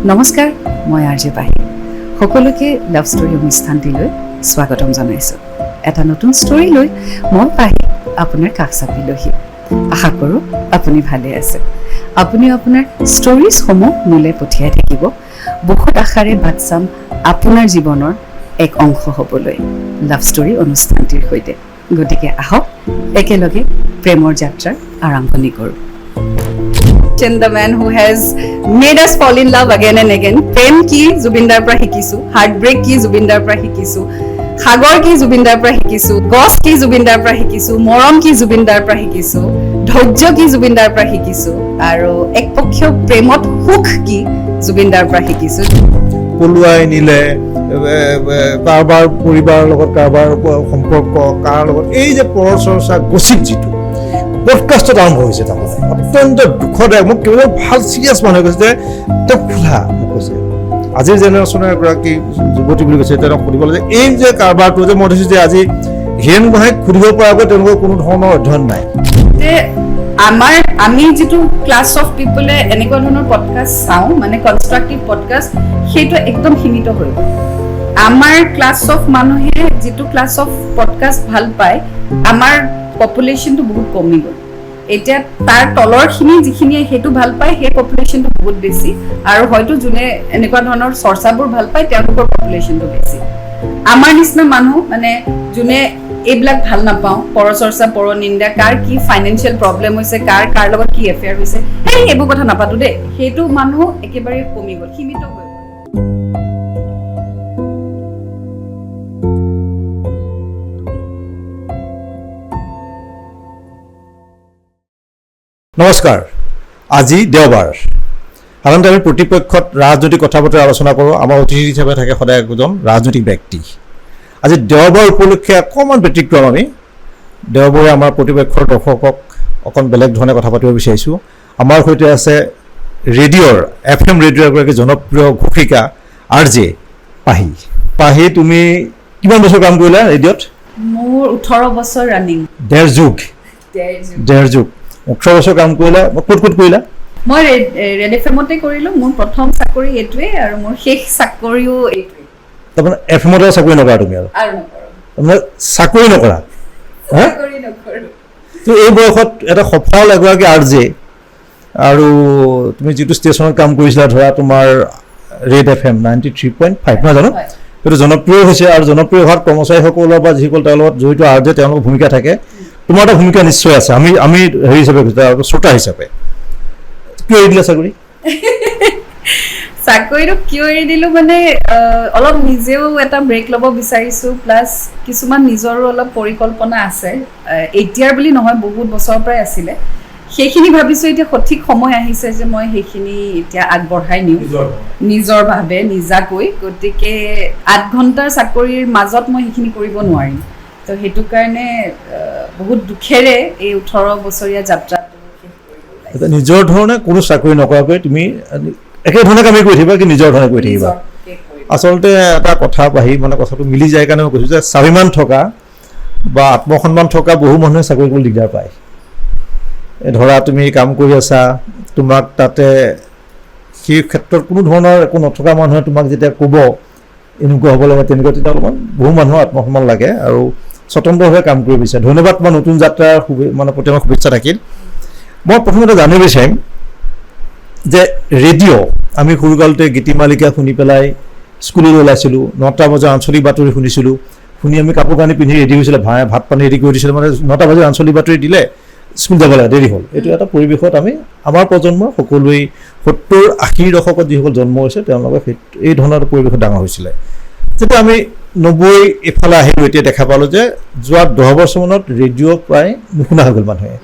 নমস্কাৰ, মই আৰজে পাহি। সকলোকে লাভ ষ্টৰী অনুষ্ঠানটিলৈ স্বাগতম জনাইছোঁ। এটা নতুন ষ্টৰী লৈ মই পাহি আপোনাৰ কাষ চাপিলোহি। আশা কৰোঁ আপুনি ভালে আছে। আপুনি আপোনাৰ ষ্টৰিজসমূহ মোলৈ পঠিয়াই থাকিব। বহুত আশাৰে বাট চাম আপোনাৰ জীৱনৰ এক অংশ হ'বলৈ লাভ ষ্টৰী অনুষ্ঠানটিৰ সৈতে। গতিকে আহক একেলগে প্ৰেমৰ যাত্ৰাৰ আৰম্ভণি কৰোঁ। And the man who has made us fall in love again and again. প্ৰেম কি জুবিনদাৰ পৰা শিকিছো, হাৰ্টব্ৰেক কি জুবিনদাৰ পৰা শিকিছো, সাগৰ কি জুবিনদাৰ পৰা শিকিছো, গছ কি জুবিনদাৰ পৰা শিকিছো, মৰম কি জুবিনদাৰ পৰা শিকিছো, ধৈৰ্য কি জুবিনদাৰ পৰা শিকিছো, আৰু একপক্ষীয় প্ৰেমত সুখ কি জুবিনদাৰ পৰা শিকিছো। পলুৱাই নিলে কাৰোবাৰ পৰিবাৰৰ লগত কাৰোবাৰ সম্পৰ্ক কাৰ লগত এই যে পৰ চৰ্চা গচিপ যিটো পডকাষ্টত আৰম্ভ হৈছে, তাৰমানে অত্যন্ত দুখদায়ক। মোক কেৱল ভাল চিৰিয়াছ মানুহে কৈছে যে তেওঁক খোলা মোক কৈছে আজিৰ জেনেৰেশ্যনৰ এগৰাকী যুৱতী বুলি কৈছে, তেওঁক সুধিবলৈ যে এই যে কাৰবাৰটো যে মই দেখিছোঁ যে আজি হীৰেণ গোহাঁইক সুধিব পৰাকৈ তেওঁলোকৰ কোনো ধৰণৰ অধ্যয়ন নাই। আমি যিটো ক্লাছ অফ পিপলে এনেকুৱা ধৰণৰ পডকাষ্ট চাওঁ, মানে কনষ্ট্ৰাকটিভ পডকাষ্ট, সেইটো একদম সীমিত হৈ গ'ল। আমাৰ ক্লাছ অফ মানুহে যিটো ক্লাছ অফ পডকাষ্ট ভাল পায়, আমাৰ পপুলেশ্যনটো বহুত কমি গ'ল। এতিয়া তাৰ তলৰখিনি যিখিনিয়ে সেইটো ভাল পায়, সেই পপুলেশ্যনটো বহুত বেছি, আৰু হয়তো যোনে এনেকুৱা ধৰণৰ চৰ্চাবোৰ ভাল পায় তেওঁলোকৰ পপুলেশ্যনটো বেছি। আমাৰ নিচিনা মানুহ মানে যোনে এইবিলাক ভাল নাপাওঁ, পৰচৰ্চা পৰ নিন্দা, কাৰ কি ফাইনেন্সিয়েল প্ৰব্লেম হৈছে, কাৰ লগত কি এফেয়াৰ হৈছে, সেইবোৰ কথা নাপাতো দেই, সেইটো মানুহ একেবাৰে কমি গ'ল, সীমিত হৈ গ'ল। নমস্কাৰ। আজি দেওবাৰ। সাধাৰণতে আমি প্ৰতিপক্ষত ৰাজনৈতিক কথা বতৰা আলোচনা কৰোঁ। আমাৰ অতিথি হিচাপে থাকে সদায় একজন ৰাজনৈতিক ব্যক্তি। আজি দেওবাৰ উপলক্ষে অকণমান ব্যতিক্ৰম। আমি দেওবাৰে আমাৰ প্ৰতিপক্ষৰ দৰ্শকক অকণ বেলেগ ধৰণে কথা পাতিব বিচাৰিছোঁ। আমাৰ সৈতে আছে ৰেডিঅ'ৰ FM ৰেডিঅ'ৰ এগৰাকী জনপ্ৰিয় ঘোষিকা আৰজে পাহি। পাহি, তুমি কিমান বছৰ কাম কৰিলা ৰেডিঅ'ত? মোৰ 18 বছৰ ৰানিং। ডেৰ যুগ 18 বছৰ কাম কৰিলা। ক'ত কৰিলা? মই ৰেড এফএমতে কৰিলোঁ। মোৰ প্ৰথম চাকৰি এইটোৱে, আৰু মোৰ শেষ চাকৰিও এইটোৱে। তাৰমানে এফএমতে চাকৰি নকৰা তুমি? আৰু তাৰমানে চাকৰি নকৰা? তো এই বয়সত এটা সফল এগৰাকী আৰজে, আৰু তুমি যিটো ষ্টেচনত কাম কৰিছিলা, ধৰা তোমাৰ ৰেড FM 93.5 নহয় জানো, সেইটো জনপ্ৰিয় হৈছে, আৰু জনপ্ৰিয় হোৱাত কৰ্মচাৰীসকলৰ বা যিসকল তেওঁৰ লগত জড়িত আৰজে তেওঁলোকৰ ভূমিকা থাকে। তোমাৰ এটা ভূমিকা নিশ্চয় আছে। আমি হেৰি হিচাপে শ্ৰোতা হিচাপে কিয় এৰি দিলা চাকৰি? চাকৰিটো কিয় এৰি দিলোঁ মানে অলপ নিজেও এটা ব্ৰেক ল'ব বিচাৰিছোঁ, প্লাছ কিছুমান নিজৰো অলপ পৰিকল্পনা আছে। এতিয়াৰ বুলি নহয়, বহুত বছৰৰ পৰাই আছিলে। সেইখিনি ভাবিছোঁ এতিয়া সঠিক সময় আহিছে যে মই সেইখিনি এতিয়া আগবঢ়াই নিওঁ নিজৰ ভাৱে, নিজাকৈ। গতিকে 8 ঘণ্টাৰ চাকৰিৰ মাজত মই সেইখিনি কৰিব নোৱাৰিম। তো সেইটো কাৰণে বহুত দুখেৰে এই 18 বছৰীয়া যাত্ৰাটো শেষ কৰিব। নিজৰ ধৰণে কোনো চাকৰি নকৰাকৈ তুমি একেধৰণে কামেই কৰি থাকিবা, কি নিজৰ ধৰণে কৰি থাকিবা? আচলতে এটা কথা পাহি, মানে কথাটো মিলি যায় কাৰণে মই কৈছোঁ যে স্বাভিমান থকা বা আত্মসন্মান থকা বহু মানুহে চাকৰি কৰিবলৈ দিগদাৰ পায়। ধৰা তুমি কাম কৰি আছা, তোমাক তাতে সেই ক্ষেত্ৰত কোনো ধৰণৰ একো নথকা মানুহে তোমাক যেতিয়া ক'ব এনেকুৱা হ'ব লাগে তেনেকুৱা, তেতিয়া অলপমান বহু মানুহৰ আত্মসন্মান লাগে আৰু স্বতন্ত্ৰভাৱে কাম কৰিব বিচাৰে। ধন্যবাদ। মই নতুন যাত্ৰাৰ মানে প্ৰতি আমাৰ শুভেচ্ছা থাকিল। মই প্ৰথমতে জানিব বিচাৰিম যে ৰেডিঅ' আমি সৰুকালতে গীতিমালিকা শুনি পেলাই স্কুললৈ ওলাইছিলোঁ, 9টা বজাৰ আঞ্চলিক বাতৰি শুনিছিলোঁ। শুনি আমি কাপোৰ কানি পিন্ধি ৰেডি হৈছিলোঁ, ভাত পানী ৰেডি কৰি দিছিলোঁ। মানে 9টা বজাৰ আঞ্চলিক বাতৰি দিলে স্কুল যাব লাগে, দেৰি হ'ল। এইটো এটা পৰিৱেশত আমাৰ প্ৰজন্মৰ সকলোৱেই 70-80 দশকত যিসকল জন্ম হৈছে তেওঁলোকে এই ধৰণৰ এটা পৰিৱেশত ডাঙৰ হৈছিলে। যেতিয়া আমি 90 এইফালে আহিলোঁ, এতিয়া দেখা পালোঁ যে যোৱা 10 বছৰমানত ৰেডিঅ' প্ৰায় নুশুনা হৈ গ'ল। মানুহে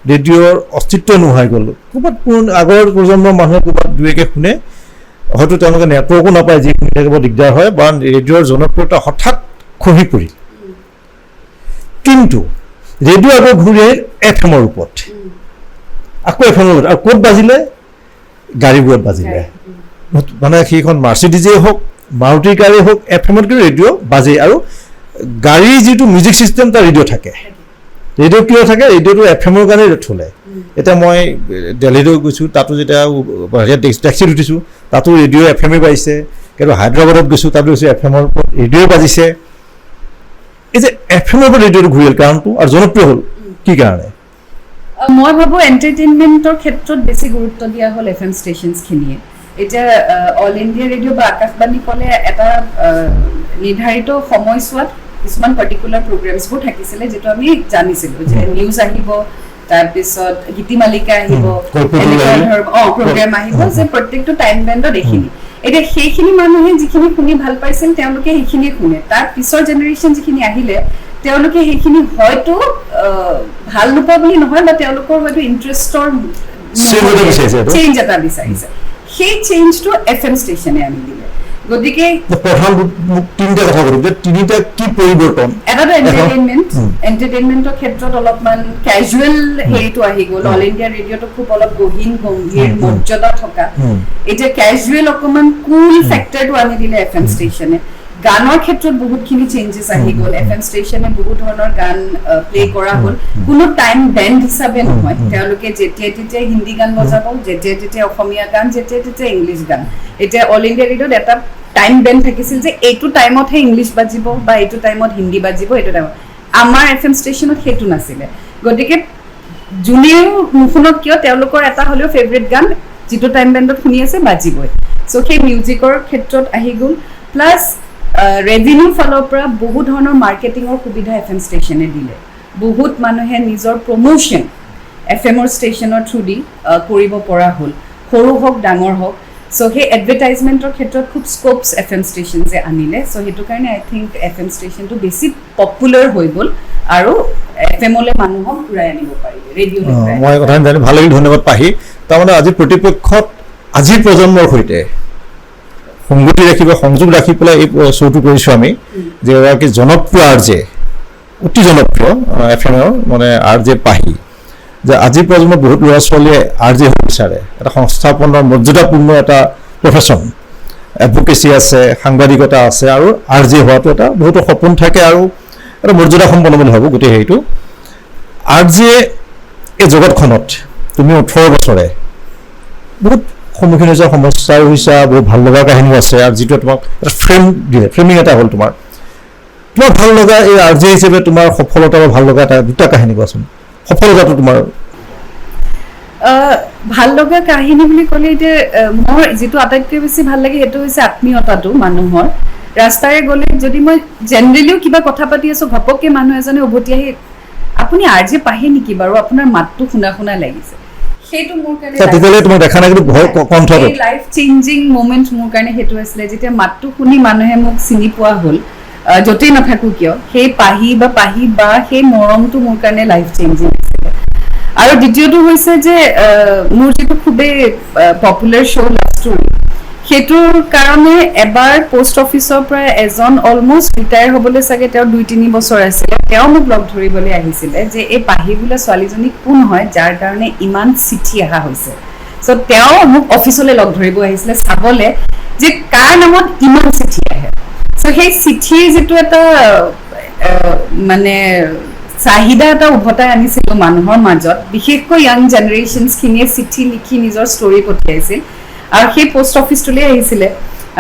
ৰেডিঅ'ৰ অস্তিত্ব নোহোৱা হৈ গ'ল। ক'ৰবাত আগৰ প্ৰজন্মৰ মানুহে ক'ৰবাত দুয়েকে শুনে, হয়তো তেওঁলোকে নেটৱৰ্কো নাপায়, যি শুনি থাকিব দিগদাৰ হয়, বা ৰেডিঅ'ৰ জনপ্ৰিয়তা হঠাৎ খহি পৰিল। কিন্তু ৰেডিঅ' আকৌ ঘূৰি আহিল FM-ৰ ওপৰত, আকৌ FM-ৰ ওপৰত, আৰু ক'ত বাজিলে? গাড়ীবোৰত বাজিলে। মানে সেইখন মাৰ্চিডিজেই হওক, মাৰুতি গাড়ী হওক, FM-ত কিন্তু ৰেডিঅ' বাজেই। আৰু গাড়ীৰ যিটো মিউজিক ছিষ্টেম, তাৰ ৰেডিঅ' থাকে। ৰেডিঅ' কিয় থাকে? ৰেডিঅ'টো FM-ৰ কাৰণে চলে। এতিয়া মই দিল্লীলৈ গৈছোঁ, তাতো যেতিয়া টেক্সিত উঠিছোঁ, তাতো ৰেডিঅ' FM পাইছে, কিন্তু হায়দৰাবাদত গৈছোঁ তাত গৈছোঁ FM-ৰ ওপৰত ৰেডিঅ' বাজিছে। এই যে FM-ৰ ওপৰত ৰেডিঅ'টো ঘূৰিল কাৰণটো আৰু জনপ্ৰিয় হ'ল কি কাৰণে? মই ভাবোঁ এণ্টাৰটেইনমেণ্টৰ ক্ষেত্ৰত বেছি গুৰুত্ব দিয়া হ'ল FM ষ্টেচনছখিনিয়ে। এতিয়া অল ইণ্ডিয়া ৰেডিঅ' বা আকাশবাণী ক'লে এটা নিৰ্ধাৰিত সময়ছোৱাত কিছুমান পাৰ্টিকুলাৰ প্ৰগ্ৰেমছবোৰ থাকিছিলে, যিটো আমি জানিছিলোঁ যে নিউজ আহিব, তাৰপিছত গীতিমালিকা আহিব, এনেকুৱা ধৰণৰ প্ৰগ্ৰেম আহিব, যে প্ৰত্যেকটো টাইম বেণ্ডত এইখিনি। এতিয়া সেইখিনি মানুহে যিখিনি শুনি ভাল পাইছিল তেওঁলোকে সেইখিনিয়ে শুনে। তাৰ পিছৰ জেনেৰেশ্যন যিখিনি আহিলে তেওঁলোকে সেইখিনি হয়তো ভাল নোপোৱা বুলি নহয়, বা তেওঁলোকৰ হয়তো ইণ্টাৰেষ্টৰ চেঞ্জ এটা বিচাৰিছে। সেই চেঞ্জটো FM ষ্টেচনে আনি দিলে। গতিকে প্ৰধান তিনিটা কথা কলো যে তিনিটা কি পৰিৱৰ্তন। এটাটো এণ্টাৰটেইনমেণ্টৰ ক্ষেত্ৰত অলপমান কেজুৱেল হেৰিটো আহি গ'ল। অল ইণ্ডিয়া ৰেডিঅ'টো খুব অলপ গহীন গম্ভীৰ মৰ্যাদা থকা, এতিয়া কেজুৱেল অকণমান কুল ফেক্টৰটো আনি দিলে FM ষ্টেচনে। গানৰ ক্ষেত্ৰত বহুতখিনি চেঞ্জেছ আহি গ'ল। FM ষ্টেচনে বহুত ধৰণৰ গান প্লে কৰা হ'ল, কোনো টাইম বেণ্ড হিচাপে নহয়। তেওঁলোকে যেতিয়াই তেতিয়াই হিন্দী গান বজাব, যেতিয়াই তেতিয়াই অসমীয়া গান, যেতিয়াই তেতিয়াই ইংলিছ গান। এতিয়া অল ইণ্ডিয়া ৰেডিঅ'ত এটা টাইম বেণ্ড থাকিছিল যে এইটো টাইমতহে ইংলিছ বাজিব বা এইটো টাইমত হিন্দী বাজিব, এইটো টাইমত। আমাৰ FM ষ্টেচনত সেইটো নাছিলে। গতিকে যোনেও নুশুনক কিয় তেওঁলোকৰ এটা হ'লেও ফেভৰেট গান যিটো টাইম বেণ্ডত শুনি আছে বাজিবই। চ' সেই মিউজিকৰ ক্ষেত্ৰত আহি গ'ল। প্লাছ ৰেভিনিউ ফালৰ পৰা বহু ধৰণৰ মাৰ্কেটিঙৰ সুবিধা FM ষ্টেচনে দিলে। বহুত মানুহে নিজৰ প্ৰমোশ্যন FM-ৰ ষ্টেচনৰ থ্ৰুদি কৰিব পৰা হ'ল, সৰু হওক ডাঙৰ হওক। চ' সেই এডভাৰটাইজমেণ্টৰ ক্ষেত্ৰত খুব স্ক'পছ FM ষ্টেচনছে আনিলে। চ' সেইটো কাৰণে আই থিংক FM ষ্টেচনটো বেছি পপুলাৰ হৈ গ'ল আৰু FM-লৈ মানুহক ঘূৰাই আনিব পাৰিলে, ৰেডিঅ'লৈ। মই কথা জানি ভাল লাগিল, ধন্যবাদ পাহি। তাৰমানে আজি প্ৰতিপক্ষত আজিৰ প্ৰজন্মৰ সৈতে সংগতি ৰাখিব, সংযোগ ৰাখি পেলাই এই শ্ব'টো কৰিছোঁ আমি, যে এগৰাকী জনপ্ৰিয় RJ, অতি জনপ্ৰিয় FM-ৰ মানে RJ পাহি, যে আজিৰ প্ৰজন্মৰ বহুত ল'ৰা ছোৱালীয়ে RJ হ'ব বিচাৰে। এটা সংস্থাপনৰ মৰ্যাদাপূৰ্ণ এটা প্ৰফেশ্যন, এডভকেচি আছে, সাংবাদিকতা আছে, আৰু RJ হোৱাটো এটা বহুতো সপোন থাকে আৰু এটা মৰ্যাদা সম্পন্ন বুলি ভাবোঁ গোটেই হেৰিটো। RJ এই জগতখনত তুমি 18 বছৰে বহুত সন্মুখীন হৈছে, সমস্যাৰ হৈছে, বহুত ভাল লগা কাহিনীও আছে, আৰু যিটো তোমাক এটা ফ্ৰেম দিলে, ফ্ৰেমিং এটা হ'ল তোমাৰ ভাল লগা এই RJ হিচাপে তোমাৰ সফলতা বা ভাল লগা এটা দুটা কাহিনী কোৱাচোন। সফলতাটো তোমাৰ ভাল লগা কাহিনী বুলি ক'লে এতিয়া মোৰ যিটো আটাইতকৈ বেছি ভাল লাগে সেইটো হৈছে আত্মীয়তাটো মানুহৰ। ৰাস্তাৰে গ'লে যদি মই জেনেৰেলিও কিবা কথা পাতি আছোঁ, ঘপককৈ মানুহ এজনে উভতি আহি আপুনি RJ পাহি নেকি বাৰু, আপোনাৰ মাতটো শুনা শুনা লাগিছে, সেইটো মোৰ কাৰণে লাইফ চেঞ্জিং মমেণ্ট মোৰ কাৰণে সেইটো আছিলে। যেতিয়া মাতটো শুনি মানুহে মোক চিনি পোৱা হ'ল, য'তেই নাথাকোঁ কিয়, সেই পাহি বা সেই মৰমটো মোৰ কাৰণে লাইফ চেঞ্জিং আছিলে। আৰু দ্বিতীয়টো হৈছে যে মোৰ যিটো খুবেই পপুলাৰ শ্ব' লাভ ষ্টৰী, সেইটোৰ কাৰণে এবাৰ পোষ্ট অফিচৰ পৰা এজন অলমষ্ট ৰিটায়াৰ হ'বলৈ চাগে তেওঁৰ 2-3 বছৰ আছিলে, তেওঁ মোক লগ ধৰিবলৈ আহিছিলে যে এই পাহি বোলা ছোৱালীজনী কোন হয় যাৰ কাৰণে ইমান চিঠি অহা হৈছে। চ' তেওঁ মোক অফিচলৈ লগ ধৰিব আহিছিলে চাবলৈ যে কাৰ নামত ইমান চিঠি আহে। চ' সেই চিঠিৰ যিটো এটা মানে চাহিদা এটা উভতাই আনিছিলোঁ মানুহৰ মাজত, বিশেষকৈ য়াং জেনেৰেশ্যনছখিনিয়ে চিঠি লিখি নিজৰ ষ্টৰি পঠিয়াইছিল। আৰু সেই পোষ্ট অফিচটোলৈ আহিছিলে,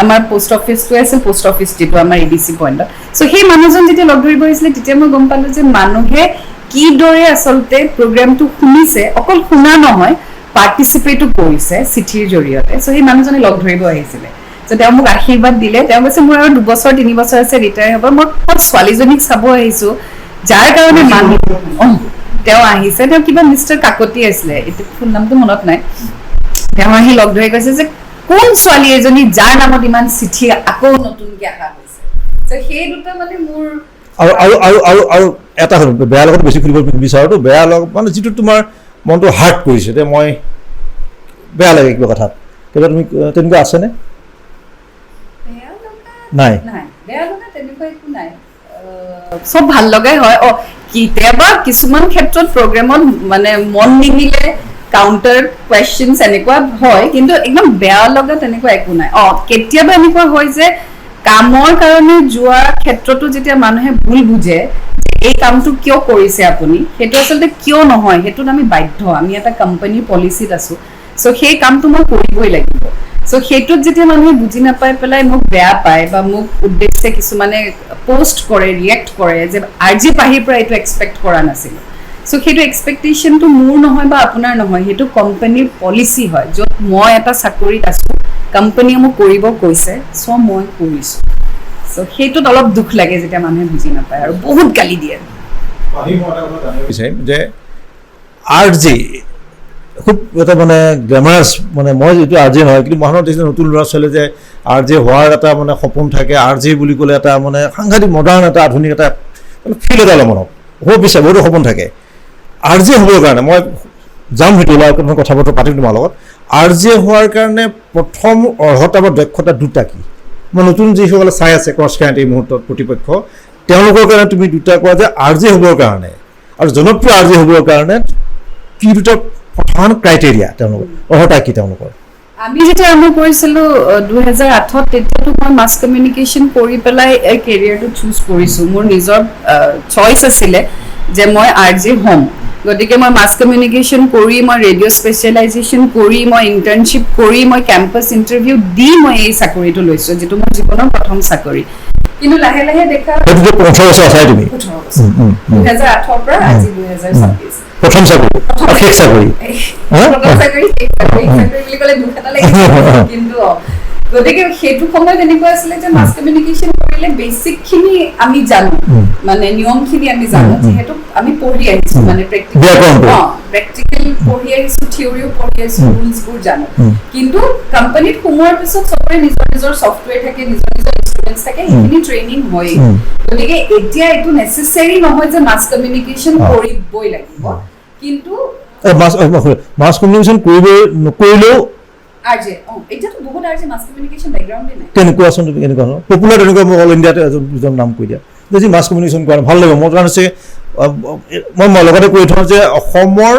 আমাৰ পোষ্ট অফিচটোৱে আছিল পোষ্ট অফিচ যিটো আমাৰ ABC পইণ্টত। চ' সেই মানুহজন যেতিয়া লগ ধৰিব আহিছিলে তেতিয়া মই গম পালোঁ যে মানুহে কিদৰে আচলতে প্ৰগ্ৰেমটো শুনিছে, অকল শুনা নহয় পাৰ্টিচিপেটো কৰিছে চিঠিৰ জৰিয়তে। চ' সেই মানুহজনে লগ ধৰিব আহিছিলে। চ' তেওঁ মোক আশীৰ্বাদ দিলে, তেওঁ কৈছে মোৰ আৰু 2-3 বছৰ আছে ৰিটায়াৰ হ'ব, মই ছোৱালীজনীক চাব আহিছোঁ যাৰ কাৰণে মানুহ তেওঁ আহিছে। তেওঁ কিবা মিষ্টাৰ কাকতি আছিলে, এইটো ফুল নামটো মনত নাই। তেওঁ আহি লগ ধৰি কৈছে যে কোন ছোৱালী এজনী যাৰ নামত ইমান চিঠি আকৌ নতুনকৈ অহা হৈছে। সেই দুটা মানে মোৰ আৰু এটা হ'ল বেয়া লগত বেছি খুলিব বিচাৰোঁতো, বেয়া লগ মানে যিটো তোমাৰ মনটো হাৰ্ট কৰিছে, যে মই বেয়া লাগে কিবা কথাত, কিবা তুমি তেনেকুৱা আছেনে? নাই, বেয়া লগা তেনেকুৱা একো নাই, চব ভাল লগাই হয়। কেতিয়াবা কিছুমান ক্ষেত্ৰত প্ৰগ্ৰেমত মানে মন নিমিলে, কাউণ্টাৰ কুৱেশ্যনছ এনেকুৱা হয়, কিন্তু একদম বেয়া লগা তেনেকুৱা একো নাই। কেতিয়াবা এনেকুৱা হয় যে কামৰ কাৰণে যোৱাৰ ক্ষেত্ৰতো যেতিয়া মানুহে ভুল বুজে এই কামটো কিয় কৰিছে আপুনি, সেইটো আচলতে কিয় নহয়, সেইটোত আমি বাধ্য, আমি এটা কোম্পানীৰ পলিচিত আছোঁ। চ' সেই কামটো মই কৰিবই লাগিব। সো সেইটোত যেতিয়া মানুহে বুজি নাপাই পেলাই মোক বেয়া পায় বা মোক উদ্দেশ্যে কিছুমানে পোষ্ট কৰে ৰিয়েক্ট কৰে যে আজি পাহিৰ পৰা এইটো এক্সপেক্ট কৰা নাছিল সো সেইটো এক্সপেক্টেশ্যনটো মোৰ নহয় বা আপোনাৰ নহয় সেইটো কোম্পানীৰ পলিচি হয় য'ত মই এটা চাকৰিত আছোঁ কোম্পানীয়ে মোক কৰিব কৈছে সো মই কৰিছোঁ সো সেইটোত অলপ দুখ লাগে যেতিয়া মানুহে বুজি নাপায় আৰু বহুত গালি দিয়ে যে আৰজি খুব এটা মানে গ্লেমাৰাছ মানে মই যিটো আৰজি নহয় কিন্তু মানুহৰ দেখিছে নতুন ল'ৰা ছোৱালী যে আৰজি হোৱাৰ এটা মানে সপোন থাকে আৰজি বুলি ক'লে এটা মানে সাংঘাতিক মডাৰ্ণ এটা আধুনিক এটা ফিল এটা মনত হ'ব বিচাৰে বহুতো সপোন থাকে আৰজি হ'বৰ কাৰণে মই যাম সেইটো মই কথা বতৰা পাতিম তোমাৰ লগত আৰজি হোৱাৰ কাৰণে প্ৰথম অৰ্হতা বা দক্ষতা দুটা কি মই নতুন যিসকলে চাই আছে ক্ৰছ কাৰেণ্ট এই মুহূৰ্তত প্ৰতিপক্ষ তেওঁলোকৰ কাৰণে তুমি দুটা কোৱা যে আৰজি হ'বৰ কাৰণে আৰু জনপ্ৰিয় আৰজি হ'বৰ কাৰণে কি দুটা প্ৰধান ক্ৰাইটেৰিয়া তেওঁলোকৰ অৰ্হতা কি তেওঁলোকৰ আমি যেতিয়া আৰম্ভ কৰিছিলোঁ 2008 তেতিয়াতো মই মাছ কমিউনিকেশ্যন কৰি পেলাই এই কেৰিয়াৰটো চুজ কৰিছোঁ মোৰ নিজৰ চইচ আছিলে যে মই আৰজি হ'ম গতিকে মই মাছ কমিউনিকেশ্যন কৰি মই ৰেডিঅ' স্পেচিয়েলাইজেশ্যন কৰি মই ইণ্টাৰ্ণশ্বিপ কৰি মই কেম্পাছ ইণ্টাৰভিউ দি মই এই চাকৰিটো লৈছোঁ যিটো মোৰ জীৱনৰ প্ৰথম চাকৰি কিন্তু লাহে লাহে দেখা 18 বছৰ আছাই তুমি 2008 পৰা আজি 2026 প্ৰথম চাকৰি শেষ চাকৰি বুলি ক'লে দুখ এটা লাগিছে কিন্তু গতিকে সেইটো সময়ত এনেকুৱা আছিলে যে মাছ কমিউনিকেশ্যন কৰিলে বেছিকখিনি আমি জানো মানে নিয়মখিনি আমি জানো যিহেতু আমি পঢ়ি আহিছোঁ মানে প্ৰেক্টিকেল পঢ়ি আহিছোঁ থিয়ৰিও পঢ়ি আহিছোঁ ৰুলছবোৰ জানো কিন্তু কোম্পানীত সোমোৱাৰ পিছত চবৰে নিজৰ নিজৰ ছফ্টৱেৰ থাকে নিজৰ নিজৰ ইনষ্ট্ৰুমেণ্টছ থাকে সেইখিনি ট্ৰেইনিং হয় গতিকে এতিয়া এইটো নেচেচাৰী নহয় যে মাছ কমিউনিকেশ্যন কৰিবই লাগিব কিন্তু মাছ কমিউনিকেশ্যন নকৰিলেও আৰজে এতিয়াতো বহুত আৰজে মাছ কমিউনিকেশ্যন বেকগ্ৰাউণ্ডে নাই কেনেকুৱাচোন তুমি কেনেকুৱা ন পপুলাৰ তেনেকুৱা মই অল ইণ্ডিয়াত দুজন নাম কৈ দিয়া যে মাছ কমিউনিকেশ্যন কৰা ভাল লাগিব মোৰ কাৰণ হৈছে মই লগতে কৈ থওঁ যে অসমৰ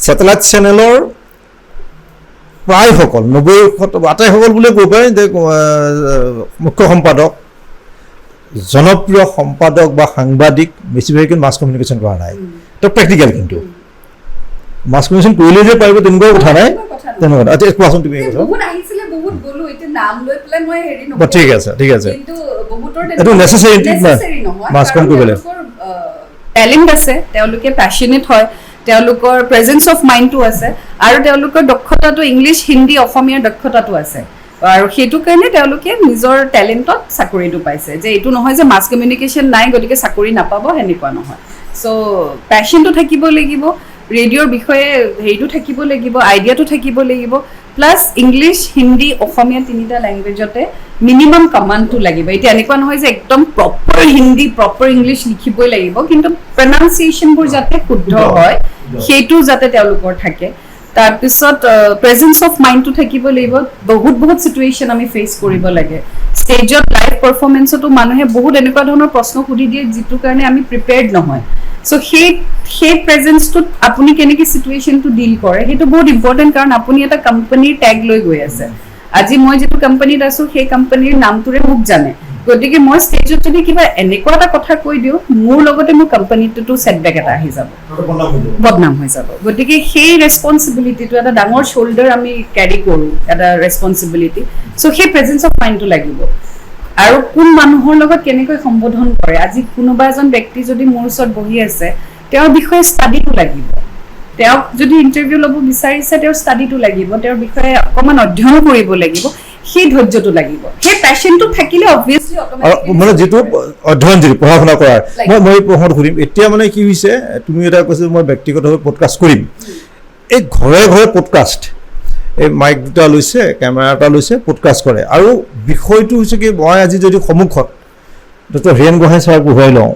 ছেটেলাইট চেনেলৰ প্ৰায়সকল 90 আটাইসকল বুলিয়ে ক'ব পাৰি যে মুখ্য সম্পাদক জনপ্ৰিয় সম্পাদক বা সাংবাদিক বেছিভাগে কিন্তু মাছ কমিউনিকেশ্যন কৰা নাই তো প্ৰেক্টিকেল কিন্তু মাছ কমিউনিকেশ্যন কৰিলে যে পাৰিব তেনেকুৱা কথা নাই তেনেকুৱা আচ্ছা কোৱাচোন তুমি বহুত আহিছিলে বহুত গ'লো এতিয়া নাম লৈ পেলাই মই হেৰি নকৰোঁ ঠিক আছে কিন্তু বহুতৰ এইটো নেচেচাৰী নহয় মাছ কম কৰিবলৈ টেলেণ্ট আছে তেওঁলোকে প্যাশনেট হয় তেওঁলোকৰ প্ৰেজেন্স অফ মাইণ্ডটো আছে আৰু তেওঁলোকৰ দক্ষতাটো ইংলিছ হিন্দী অসমীয়াৰ দক্ষতাটো আছে আৰু সেইটো কাৰণে তেওঁলোকে নিজৰ টেলেণ্টত চাকৰিটো পাইছে যে এইটো নহয় যে মাছ কমিউনিকেশ্যন নাই গতিকে চাকৰি নাপাব সেনেকুৱা নহয় চ' প্যাশনটো থাকিব লাগিব ৰেডিঅ'ৰ বিষয়ে হেৰিটো থাকিব লাগিব আইডিয়াটো থাকিব লাগিব প্লাছ ইংলিছ হিন্দী অসমীয়া তিনিটা লেংগুৱেজতে মিনিমাম কমাণ্ডটো লাগিব এতিয়া এনেকুৱা নহয় যে একদম প্ৰপাৰ হিন্দী প্ৰপাৰ ইংলিছ লিখিবই লাগিব কিন্তু প্ৰনাউন্সিয়েশ্যনবোৰ যাতে শুদ্ধ হয় সেইটো যাতে তেওঁলোকৰ থাকে তাৰপিছত প্ৰেজেন্স অফ মাইণ্ডটো থাকিব লাগিব বহুত চিটুৱেশ্যন আমি ফেচ কৰিব লাগে ষ্টেজত লাইভ পাৰফৰ্মেঞ্চতো মানুহে বহুত এনেকুৱা ধৰণৰ প্ৰশ্ন সুধি দিয়ে যিটো কাৰণে আমি প্ৰিপেয়াৰ্ড নহয় চ' সেই প্ৰেজেন্সটোত আপুনি কেনেকৈ চিটুৱেশ্যনটো ডিল কৰে সেইটো বহুত ইম্পৰ্টেণ্ট কাৰণ আপুনি এটা কোম্পানীৰ টেগ লৈ গৈ আছে আজি মই যিটো কোম্পানীত আছোঁ সেই কোম্পানীৰ নামটোৰে মোক জানে গতিকে মই ষ্টেজত যদি কিবা এনেকুৱা এটা কথা কৈ দিওঁ মোৰ লগতে মোৰ কোম্পানীটোতো ছেটবেক এটা আহি যাব বদনাম হৈ যাব গতিকে সেই ৰেছপনচিবিলিটিটো এটা ডাঙৰ শ্বল্ডাৰ আমি কেৰি কৰোঁ এটা ৰেছপনচিবিলিটি চ' সেই প্ৰেজেন্স অফ মাইণ্ডটো লাগিব আৰু কোন মানুহৰ লগত কেনেকৈ সম্বোধন কৰে আজি কোনোবা এজন ব্যক্তি যদি মোৰ ওচৰত বহি আছে তেওঁৰ বিষয়ে ষ্টাডিটো লাগিব তেওঁক যদি ইণ্টাৰভিউ ল'ব বিচাৰিছে তেওঁৰ ষ্টাডিটো লাগিব তেওঁৰ বিষয়ে অকণমান অধ্যয়ন কৰিব লাগিব সেই ধৈৰ্যটো লাগিব সেই পেশ্যনটো থাকিলে অবভিয়াছলি মানে যিটো অধ্যয়ন যদি পঢ়া শুনা কৰাৰ মই প্ৰশ্ন সুধিম এতিয়া মানে কি হৈছে তুমি এটা কৈছা মই ব্যক্তিগতভাৱে পডকাষ্ট কৰিম এই ঘৰে ঘৰে পডকাষ্ট এই মাইক দুটা লৈছে কেমেৰা এটা লৈছে পডকাষ্ট কৰে আৰু বিষয়টো হৈছে কি মই আজি যদি সন্মুখত ডক্টৰ হীৰেণ গোহাঁই ছাৰক বহুৱাই লওঁ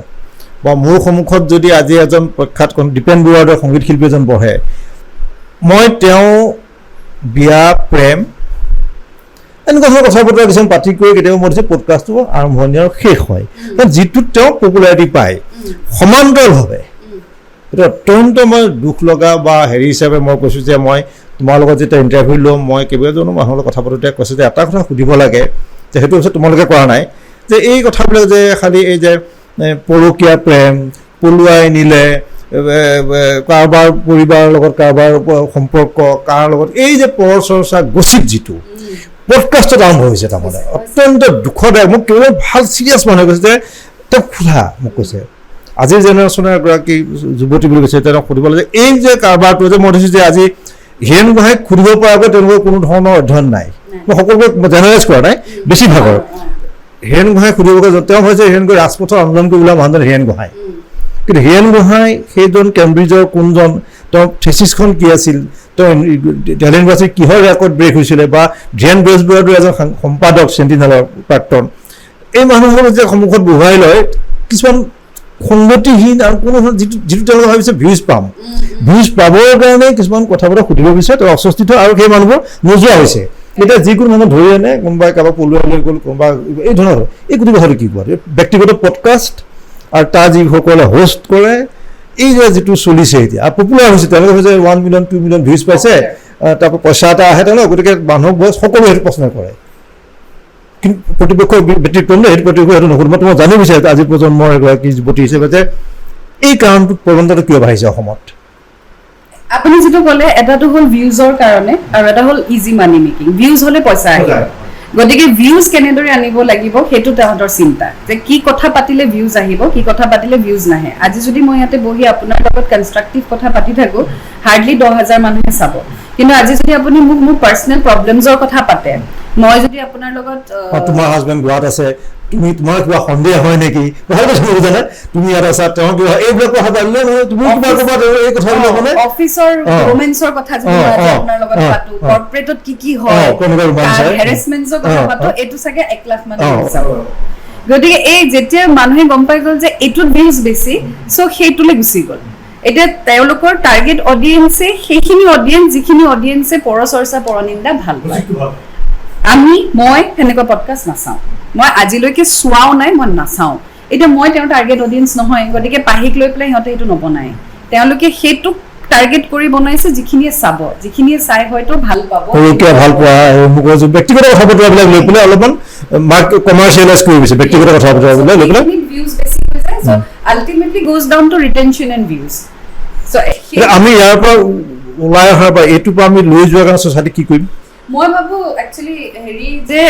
বা মোৰ সন্মুখত যদি আজি এজন প্ৰখ্যাত দীপেন বৰুৱাৰ দৰে সংগীত শিল্পী এজন বহে মই তেওঁ বিয়া প্ৰেম এনেকুৱা ধৰণৰ কথা বতৰা কিছুমান পাতি কৰি কেতিয়াবা মই পডকাষ্টটো আৰম্ভণি আৰু শেষ হয় যিটোত তেওঁ পপুলাৰিটি পায় সমান্তৰালভাৱে এইটো অত্যন্ত মই দুখ লগা বা হেৰি হিচাপে মই কৈছোঁ যে মই তোমাৰ লগত যেতিয়া ইণ্টাৰভিউ ল'ম মই কেইবাজনো মানুহৰ লগত কথা পাতোঁতে কৈছোঁ যে এটা কথা সুধিব লাগে যে সেইটো হৈছে তোমালোকে কৰা নাই যে এই কথাবিলাক যে খালি এই যে পৰকীয়া প্ৰেম পলুৱাই নিলে কাৰোবাৰ পৰিবাৰৰ লগত কাৰোবাৰ সম্পৰ্ক কাৰ লগত এই যে পৰ চৰ্চা গচিপ যিটো পডকাষ্টত আৰম্ভ হৈছে তাৰমানে অত্যন্ত দুখদায়ক মোক কেৱল ভাল চিৰিয়াছ মানুহে কৈছে যে তেওঁ খোলা মোক কৈছে আজিৰ জেনেৰেশ্যনৰ এগৰাকী যুৱতী বুলি কৈছে তেওঁক সুধিব লাগে এই যে কাৰবাৰটো যে মই দেখিছোঁ যে আজি হীৰেণ গোহাঁইক সুধিব পৰাকৈ তেওঁলোকৰ কোনো ধৰণৰ অধ্যয়ন নাই মই সকলোকে জেনেৰেলাইজ কৰা নাই বেছিভাগৰ হীৰেণ গোহাঁইক সুধিবগৈ তেওঁ হৈছে হীৰেণ গোহাঁই ৰাজপথৰ আন্দোলন কৰিবলৈ মানুহজন হীৰেণ গোহাঁই কিন্তু হীৰেণ গোহাঁই সেইজন কেম্ব্ৰিজৰ কোনজন তেওঁ থেচিছখন কি আছিল তেওঁ দিল্লী ইউনিভাৰ্চিটি কিহৰ ৰেকৰ্ড ব্ৰেক হৈছিলে বা ড্ৰেন বেজবৰুৱাটো এজন সম্পাদক চেণ্টিনেলৰ প্ৰাক্তন এই মানুহসকলক যে সন্মুখত বহুৱাই লয় কিছুমান সংগতিহীন আৰু কোনো যিটো তেওঁলোকে ভাবিছে ভিউজ পাবৰ কাৰণে কিছুমান কথা বতৰা সুধিব বিচাৰে তেওঁ অস্বস্তিত আৰু সেই মানুহবোৰ নোযোৱা হৈছে এতিয়া যিকোনো মানুহ ধৰি আনে কোনোবাই কাৰোবাৰ পলুৱাই লৈ গ'ল কোনোবা এই ধৰণৰ এই গোটেই কথাটো কি কোৱা ব্যক্তিগত পডকাষ্ট আৰু তাৰ যিসকলে হোষ্ট কৰে এই যে যিটো চলিছে এতিয়া আৰু পপুলাৰ হৈছে তেওঁলোকে হৈছে 1 মিলিয়ন 2 মিলিয়ন ভিউজ পাইছে তাৰপৰা পইচা এটা আহে তেওঁলোকে গতিকে মানুহক সকলোৱে সেইটো প্ৰশ্ন কৰে কিন্তু প্ৰতিপক্ষৰ ব্যক্তিত্ব সেইটো প্ৰতিপক্ষ সেইটো নকৰোঁ মই তোমাক জানিব বিচাৰিছোঁ আজিৰ প্ৰজন্মৰ এগৰাকী যুৱতী হিচাপে যে এই কাৰণটো প্ৰবন্ধটো কিয় বাঢ়িছে অসমত আপুনি যেটো ক'লে এটাটো হ'ল ভিউজৰ কাৰণে আৰু এটা হ'ল ইজি মানি মেকিং ভিউজ হ'লে পইচা আহে গতিকে ভিউজ কেনেদৰে আনিব লাগিব সেইটো তাহাঁতৰ চিন্তা যে কি কথা পাতিলে ভিউজ আহিব কি কথা পাতিলে ভিউজ নাহে আজি যদি মই ইয়াতে বহি আপোনাৰ লগত কনষ্ট্ৰাকটিভ কথা পাতি থাকো হাৰ্ডলি 10,000 মানুহে চাব কিন্তু আজি যদি আপুনি মোৰ পাৰ্সোনেল প্ৰবলেমছৰ কথা পাতে মই যদি আপোনাৰ লগত তোমাৰ হাজবেণ্ড গোৱাত আছে তুমি তোমাৰ কিবা সন্দেহ হয় নেকি ভাল কথা বুজানে তুমি ইয়াত আছা তেওঁ কিবা এইবিলাক কথা পাতিলে তুমি কিবা ক'বা এই কথাবিলাক মানে অফিচৰ ৰোমেন্সৰ কথা যদি আপোনাৰ লগত পাতো কৰ্পৰেটত কি হয় হেৰাসমেন্টৰ কথা পাতো এটো চাগে 1 লাখ মান চাব গতিকে এই যেতিয়া মানুহে গম পাই গ'ল যে এটো ভিউজ বেছি সো সেইটোলে গুচি গ'ল এটা তেওঁলোকৰ টাৰ্গেট অডিয়েন্সে সেইখিনি অডিয়েন্স যিখিনি অডিয়েন্সে পৰচৰ্চা পৰনিন্দা ভাল পায় মই হেনেকুৱা পডকাষ্ট নাচাওঁ মই আজিলৈকে চোৱাও নাই মই নাচাওঁ এটা মই তেওঁৰ টাৰ্গেট অডিয়েন্স নহয় গতিকে পাহিক লৈ পেলাই সিহঁতে এইটো নবনায় তেওঁলোকে সেইটো টাৰ্গেট কৰি বনাইছে যিখিনিয়ে চাব যিখিনিয়ে চাই হয়তো ভাল পাব কিয় ভাল পোৱা মুখৰ ব্যক্তিগত কথা বতৰাবিলাক লৈ পেলাই অলপমান কমাৰ্চিয়েলাইজ কৰি দিছে ব্যক্তিগত কথা বতৰাবিলাক লৈ পেলাই ভিউজ বেছি হৈ যায় so ultimately goes down to retention and views so আমি ইয়াৰ পৰা ওলাই অহাৰ পৰা এইটো পৰা আমি লৈ যোৱাৰ কাৰণে ছ'চাইটি কি কৰিম মই ভাবো একচুয়ালি হেৰি যে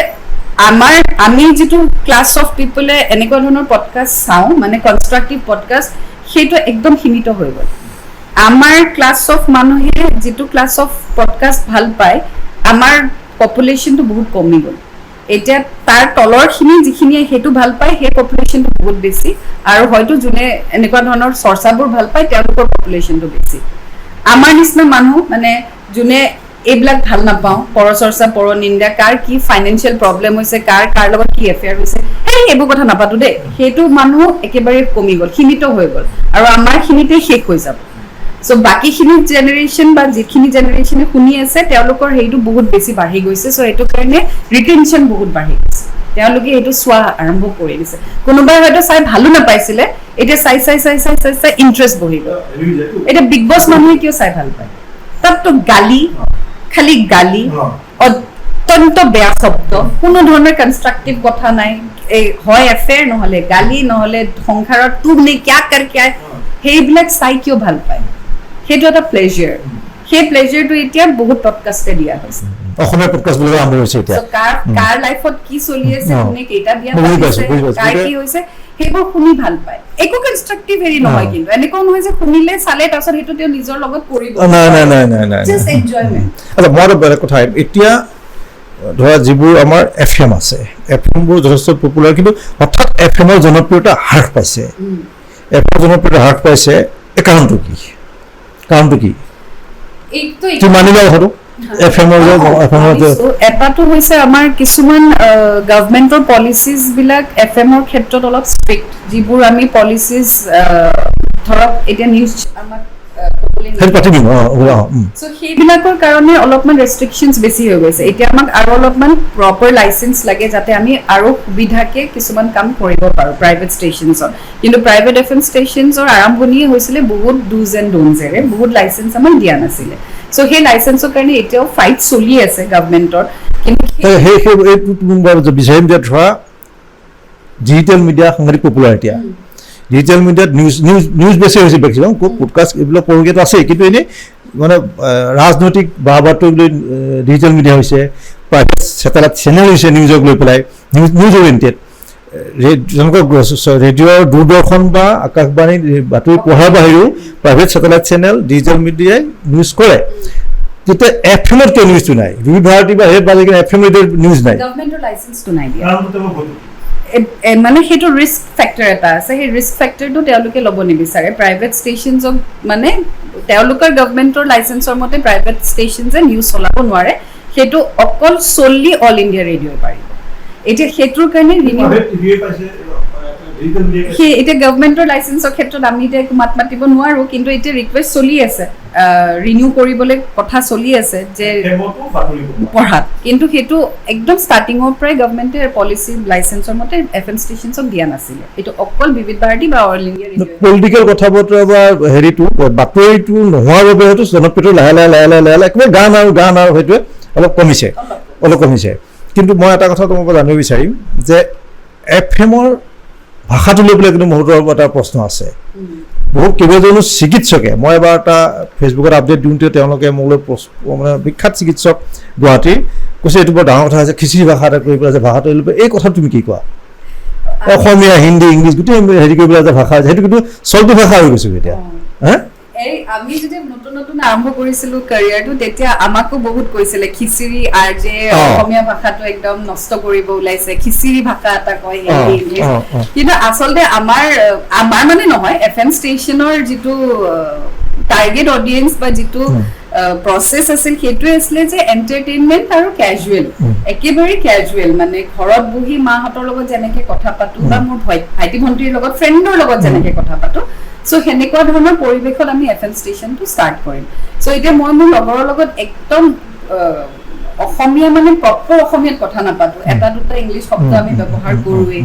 আমি যেটো ক্লাস অফ পিপলে এনেকুৱা ধৰণৰ পডকাষ্ট চাওঁ মানে কনস্ট্ৰাকটিভ পডকাষ্ট সেইটো একদম সীমিত হৈ গ'ল আমাৰ ক্লাস অফ মানুহে যেটো ক্লাস অফ পডকাষ্ট ভাল পায় আমাৰ পপুলেশনটো বহুত কমি গ'ল এতিয়া তাৰ তলৰ খিনি যিখিনি হেতু ভাল পায় হে পপুলেশনটো বহুত বেছি আৰু হয়তো যোনে এনেকুৱা ধৰণৰ চৰ্চাবোৰ ভাল পায় তেওঁলোকৰ পপুলেশনটো বেছি আমাৰ নিচিনা মানুহ মানে যোনে এইবিলাক ভাল নাপাওঁ পৰচৰ্চা পৰনিন্দা কাৰ কি ফাইনান্সিয়াল প্ৰবলেম হৈছে কাৰ লগত কি এফেয়াৰ হৈছে হেই এইবোৰ কথা নাপাতো দে হেতু মানুহ একেবাৰে কমি গ'ল সীমিত হৈ গ'ল আৰু আমাৰ খিনিতে শেষ হৈ যাব সো বাকি খিনি জেনাৰেশন বা যিখিনি জেনাৰেশনে শুনি আছে তেওঁলোকৰ হেইটো বহুত বেছি বাঢ়ি গৈছে সো এটো কাৰণে ৰিটেনচন বহুত বাঢ়ি গৈছে তেওঁলোকে এটো সোৱা আৰম্ভ কৰি দিছে কোনোবাই হয়তো চাই ভালো নাপাইছিলে এটা চাই ইন্টাৰেষ্ট বহি গ'ল এটা বিগ বছ মানুহে কিয় চাই ভাল পায় তাততো গালি খালি গালি অত্যন্ত বেয়া শব্দ কোনো ধৰণৰ কনস্ট্ৰাকটিভ কথা নাই এই হয় এফেয়াৰ নহলে গালি নহলে সংসাৰত তুমি কি करके आए হেইবিলাক চাই কিয় ভাল পায় হেটো এটা প্লেজার সেই প্লেজারটো এতিয়া বহুত পডকাষ্টে দিয়া হৈছে অসমীয়া পডকাষ্ট বুলি আৰম্ভ হৈছে এতিয়া কাৰ লাইফত কি চলি আছে কোনে কেইটা বিয়া পাতিছে কাৰ কি হৈছে হেবোৰ শুনি ভাল পায় একো কনস্ট্ৰাকটিভ হেৰি নহয় কিন্তু এনেকুৱা নহয় যে শুনিলে চালে তাৰছত হেতু তেওঁ নিজৰ লগত কৰিব নাই জাস্ট এনজয়মেন্ট আচ্ছা মই বেলেগ কথা এতিয়া ধৰা যিবোৰ আমাৰ এফএম আছে এফএমবোৰ যথেষ্ট পপুলাৰ কিন্তু হঠাৎ এফএমৰ জনপ্ৰিয়তা হ্ৰাস পাইছে এফএমৰ জনপ্ৰিয়তা হ্ৰাস পাইছে এই কাৰণটো কি এইটো মানিলে কথাটো এফএমৰ এটাটো হৈছে আমাৰ কিছুমান গভৰ্ণমেণ্টৰ পলিচিজ বিলাক এফএমৰ ক্ষেত্ৰত অলপ ষ্ট্ৰিক্ট যিবোৰ আমি পলিচিজ ধৰক এতিয়া নিউজ আমাক সো সেইবিলাকৰ কাৰণে অলপমান ৰেষ্ট্ৰিকশনছ বেছি হৈ গৈছে এতিয়া আমাক আৰু অলপমান প্ৰপাৰ লাইসেন্স লাগে যাতে আমি আৰু সুবিধাকে কিছুমান কাম কৰিব পাৰো প্ৰাইভেট ষ্টেচনছত কিন্তু প্ৰাইভেট এফএম ষ্টেচনছৰ আৰম্ভণি হৈছিলে বহুত ডুজ এণ্ড ডোনজেৰে বহুত লাইসেন্স আমাক দিয়া নাছিলে সো সেই লাইসেন্সৰ কাৰণে এতিয়াও ফাইট চলি আছে গভৰ্ণমেণ্টৰ কিন্তু সেই বিচাৰিম যে ধৰা ডিজিটেল মিডিয়া সাংঘাতিক পপুলাৰ এতিয়া ডিজিটেল মিডিয়াত নিউজ বেছি হৈছে মেক্সিমাম পডকাষ্ট এইবিলাক পঢ়িকেতো আছেই কিন্তু এনেই মানে ৰাজনৈতিক বাৰ্তাটো ডিজিটেল মিডিয়া হৈছে প্ৰাইভেট ছেটেলাইট চেনেল হৈছে নিউজক লৈ পেলাই নিউজ অৰিয়েণ্টেড যেনেকৈ ৰেডিঅ' দূৰদৰ্শন বা আকাশবাণী বাতৰি পঢ়াৰ বাহিৰেও প্ৰাইভেট ছেটেলাইট চেনেল ডিজিটেল মিডিয়াই নিউজ কৰে তেতিয়া FM-ত কিয় নিউজটো নাই বিবিধ ভাৰতী বা হেড বাজি FM নিউজ নাই গভৰ্ণমেণ্টৰ লাইচেন্সটো নাই দিয়া মানে সেইটো ৰিস্ক ফেক্টৰ এটা আছে সেই ৰিস্ক ফেক্টৰটো তেওঁলোকে ল'ব নিবিচাৰে প্ৰাইভেট ষ্টেচনছক মানে তেওঁলোকৰ গভৰ্ণমেণ্টৰ লাইচেন্সৰ মতে প্ৰাইভেট ষ্টেচনছে নিউজ চলাব নোৱাৰে সেইটো অকল চলি অল ইণ্ডিয়া ৰেডিঅ'ই পাৰিব এতিয়া সেইটোৰ কাৰণে সেই এতিয়া গভৰ্ণমেণ্টৰ লাইচেন্সৰ ক্ষেত্ৰত আমি এতিয়া একো মাত মাতিব নোৱাৰোঁ কিন্তু এতিয়া ৰিকুৱেষ্ট চলি আছে ৰিনিউ কৰিবলৈ কথা চলি আছে যে পঢ়াত কিন্তু সেইটো একদম ষ্টাৰ্টিঙৰ পৰাই গভৰ্ণমেণ্টে পলিচি লাইচেন্সৰ মতে FM ষ্টেচনছক দিয়া নাছিলে এইটো অকল বিবিধ ভাৰতী বা অল ইণ্ডিয়া ৰেডিঅ' পলিটিকেল কথা বতৰা বা হেৰিটো বাতৰিটো নোহোৱাৰ বাবে হয়তো জনপ্ৰিয়টো লাহে লাহে একেবাৰে গান আৰু সেইটোৱে অলপ কমিছে কিন্তু মই এটা কথা তোমাক জানিব বিচাৰিম যে FM-ৰ ভাষাটো লৈ পেলাই কিন্তু বহুতৰ এটা প্ৰশ্ন আছে বহুত কেইবাজনো চিকিৎসকে মই এবাৰ এটা ফেচবুকত আপডেট দিওঁতে তেওঁলোকে মোলৈ মানে বিখ্যাত চিকিৎসক গুৱাহাটীৰ কৈছে এইটো বৰ ডাঙৰ কথা হৈছে খিচিৰি ভাষা এটা কৰি পেলাই যে ভাষাটো লৈ পেলাই এই কথা তুমি কি কোৱা অসমীয়া হিন্দী ইংলিছ গোটেই হেৰি কৰি পেলাই যে ভাষা সেইটো কিন্তু চলতি ভাষা হৈ গৈছে এতিয়া আমি যেতিয়া নতুন আৰম্ভ কৰিছিলো কেৰিয়াৰটো তেতিয়া আমাকো বহুত কৈছিলে খিচিৰি যে অসমীয়া ভাষাটো একদম নষ্ট কৰিব ওলাইছে খিচিৰি ভাষা এটা কয় হিন্দী ইংলিছ কিন্তু আচলতে আমাৰ মানে নহয় FM ষ্টেচনৰ যিটো টাৰ্গেট অডিয়েন্স বা যিটো প্ৰচেছ আছিল সেইটোৱে আছিলে যে এণ্টাৰটেইনমেণ্ট আৰু কেজুৱেল একেবাৰে কেজুৱেল মানে ঘৰত বহি মাহঁতৰ লগত যেনেকে কথা পাতো বা মোৰ ভাইটি ভণ্টিৰ লগত ফ্ৰেণ্ডৰ লগত যেনেকে কথা পাতো সো সেনেকুৱা ধৰণৰ পৰিৱেশত আমি FM ষ্টেচনটো ষ্টাৰ্ট কৰিম সো এতিয়া মই মোৰ লগৰৰ লগত একদম অসমীয়া মানে প্ৰপাৰ অসমীয়াত কথা নাপাতো এটা দুটা ইংলিছ শব্দ আমি ব্যৱহাৰ কৰোৱেই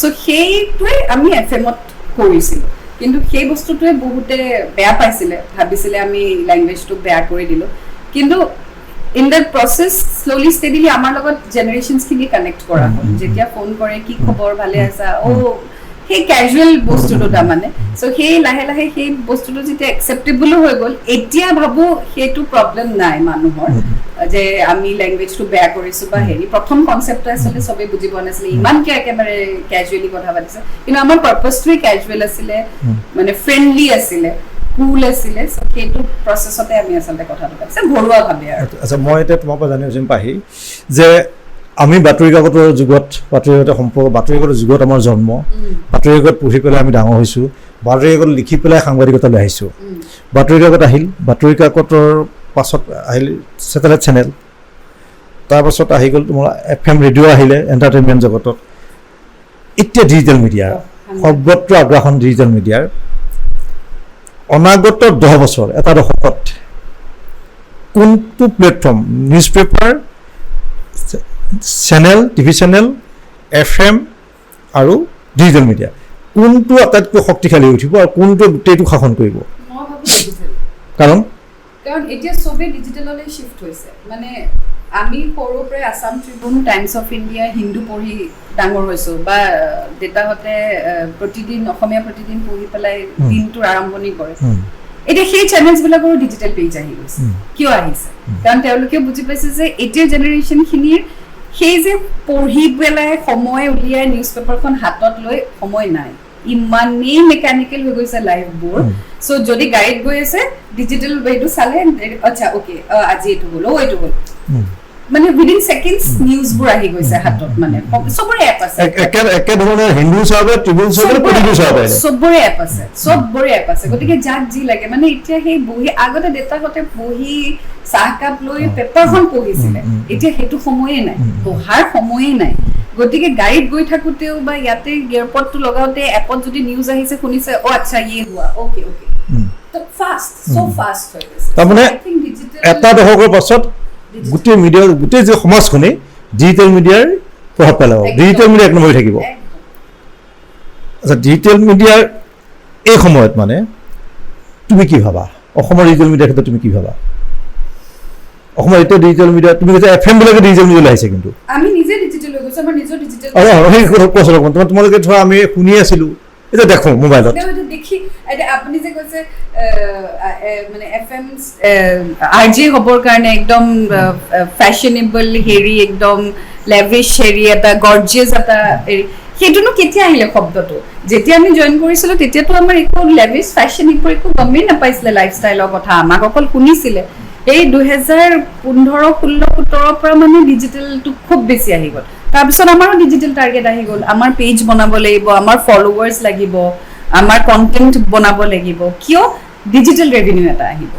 সো সেইটোৱে আমি FM-ত কৰিছিলোঁ কিন্তু সেই বস্তুটোৱে বহুতে বেয়া পাইছিলে ভাবিছিলে আমি লেংগুৱেজটো বেয়া কৰি দিলোঁ কিন্তু ইন দ্যাট প্ৰচেছ শ্ল'লি ষ্টেডিলি আমাৰ লগত জেনেৰেশ্যনছখিনি কানেক্ট কৰা হ'ল যেতিয়া ফোন কৰে কি খবৰ ভালে আছা সেই কেজুৱেল বস্তুটো তাৰমানে সো সেই লাহে লাহে সেই বস্তুটো যেতিয়া একচেপ্টেবলো হৈ গ'ল এতিয়া ভাবোঁ সেইটো প্ৰব্লেম নাই মানুহৰ যে আমি লেংগুৱেজটো বেয়া কৰিছোঁ বা হেৰি প্ৰথম কনচেপ্টটো আচলতে চবেই বুজি পোৱা নাছিলে ইমানকৈ একেবাৰে কেজুৱেলি কথা পাতিছে কিন্তু আমাৰ পাৰ্পাছটোৱে কেজুৱেল আছিলে মানে ফ্ৰেণ্ডলি আছিলে কুল আছিলে সেইটো প্ৰচেছতে আমি আচলতে কথাটো পাতিছে ঘৰুৱাভাৱে আৰু আচ্ছা মই এতিয়া তোমাৰ পৰা জানিব বিচাৰিম পাহি যে আমি বাতৰি কাকতৰ যুগত বাতৰি কাকতৰ যুগত আমাৰ জন্ম বাতৰি কাকত পঢ়ি পেলাই আমি ডাঙৰ হৈছোঁ বাতৰি কাকত লিখি পেলাই সাংবাদিকতালৈ আহিছোঁ বাতৰি কাকত আহিল বাতৰি কাকতৰ পাছত আহিল ছেটেলাইট চেনেল তাৰপাছত আহি গ'ল তোমাৰ FM ৰেডিঅ' আহিলে এণ্টাৰটেইনমেণ্ট জগতত এতিয়া ডিজিটেল মিডিয়া সৰ্বত্ৰ আগ্ৰাসন ডিজিটেল মিডিয়াৰ অনাগত 10 বছৰ এটা দশকত কোনটো platform news paper channel TV channel FM আৰু ডিজিটেল মিডিয়া কোনটো আটাইতকৈ শক্তিশালী উঠিব আৰু কোনটো গোটেইটো শাসন কৰিব কাৰণ এতিয়া চবেই ডিজিটেললৈ শিফ্ট হৈছে মানে আমি সৰুৰ পৰাই Assam Tribune times of India Hindu পঢ়ি ডাঙৰ হৈছোঁ বা দেউতাহঁতে প্ৰতিদিন অসমীয়া প্ৰতিদিন পঢ়ি পেলাই দিনটোৰ আৰম্ভণি কৰে এতিয়া সেই চেনেলছবিলাকৰো ডিজিটেল পেজ আহি গৈছে কিয় আহিছে কাৰণ তেওঁলোকে বুজি পাইছে যে এতিয়াৰ জেনেৰেশ্যনখিনিৰ সেই যে পঢ়ি পেলাই সময় উলিয়াই নিউজ পেপাৰখন হাতত লৈ সময় নাই ইমানেই মেকানিকেল হৈ গৈছে লাইফবোৰ সো যদি গাড়ীত গৈ আছে ডিজিটেল ৱেটো চালে আচ্ছা অ'কে আজি এইটো হ'ল এইটো হ'ল মানে উইদিন ছেকেণ্ডছ নিউজবোৰ আহি গৈছে হাতত মানে চবৰে এপ আছে একে ধৰণৰ হিন্দু চাবে ট্ৰিবিউন চাবে প্ৰতিটো চাবে চবৰে এপ আছে গতিকে যাক যি লাগে মানে এতিয়া সেই বহি আগতে দেউতাহঁতে বহি চাহকাপ লৈ পেপাৰখন পঢ়িছিলে এতিয়া সেইটো সময়ে নাই পঢ়াৰ সময়ে নাই গতিকে গাড়ীত গৈ থাকোঁতেও বা ইয়াতে এয়াৰপৰ্টটো লগাওঁতে এপত যদি নিউজ আহিছে শুনিছে আচ্ছা ইয়ে হোৱা অ'কে ফাষ্ট হৈ গৈছে তাৰমানে এটা দশকৰ পাছত গোটেই মিডিয়া গোটেই যে সমাজখনে ডিজিটেল মিডিয়াৰ প্ৰভাৱ পেলাব ডিজিটেল মিডিয়া এক নম্বৰ হৈ থাকিব আচ্ছা ডিজিটেল মিডিয়াৰ এই সময়ত মানে তুমি কি ভাবা অসমৰ ডিজিটেল মিডিয়াৰ ক্ষেত্ৰত তুমি কি ভাবা অসমৰ এতিয়া ডিজিটেল মিডিয়া তুমি কৈছা FM বিলাকে ডিজিটেল মিডিয়ালৈ আহিছে কিন্তু আমি নিজে ডিজিটেল হৈ গৈছোঁ আমাৰ নিজৰ ডিজিটেল সেই কৈছোঁ তোমালোকে ধৰা আমি শুনি আছিলোঁ এতিয়া দেখোঁ মোবাইলত দেখি এতিয়া আপুনি যে কৈছে মানে FM RJ হ'বৰ কাৰণে একদম ফেশ্বনেবল হেৰি একদম লেভিছ হেৰি এটা গৰ্জিয়াছ এটা হেৰি সেইটোনো কেতিয়া আহিলে শব্দটো যেতিয়া আমি জইন কৰিছিলোঁ তেতিয়াতো আমাৰ একো লেভিছ ফেশ্বন একো গমেই নাপাইছিলে লাইফষ্টাইলৰ কথা আমাক অকল শুনিছিলে এই 2015-16-17 পৰা মানে ডিজিটেলটো খুব বেছি আহি গ'ল তাৰপিছত আমাৰো ডিজিটেল টাৰ্গেট আহি গ'ল আমাৰ পেজ বনাব লাগিব আমাৰ ফলোৱাৰ্ছ লাগিব আমাৰ কণ্টেণ্ট বনাব লাগিব কিয় ডিজিটেল ৰেভিনিউ এটা আহিব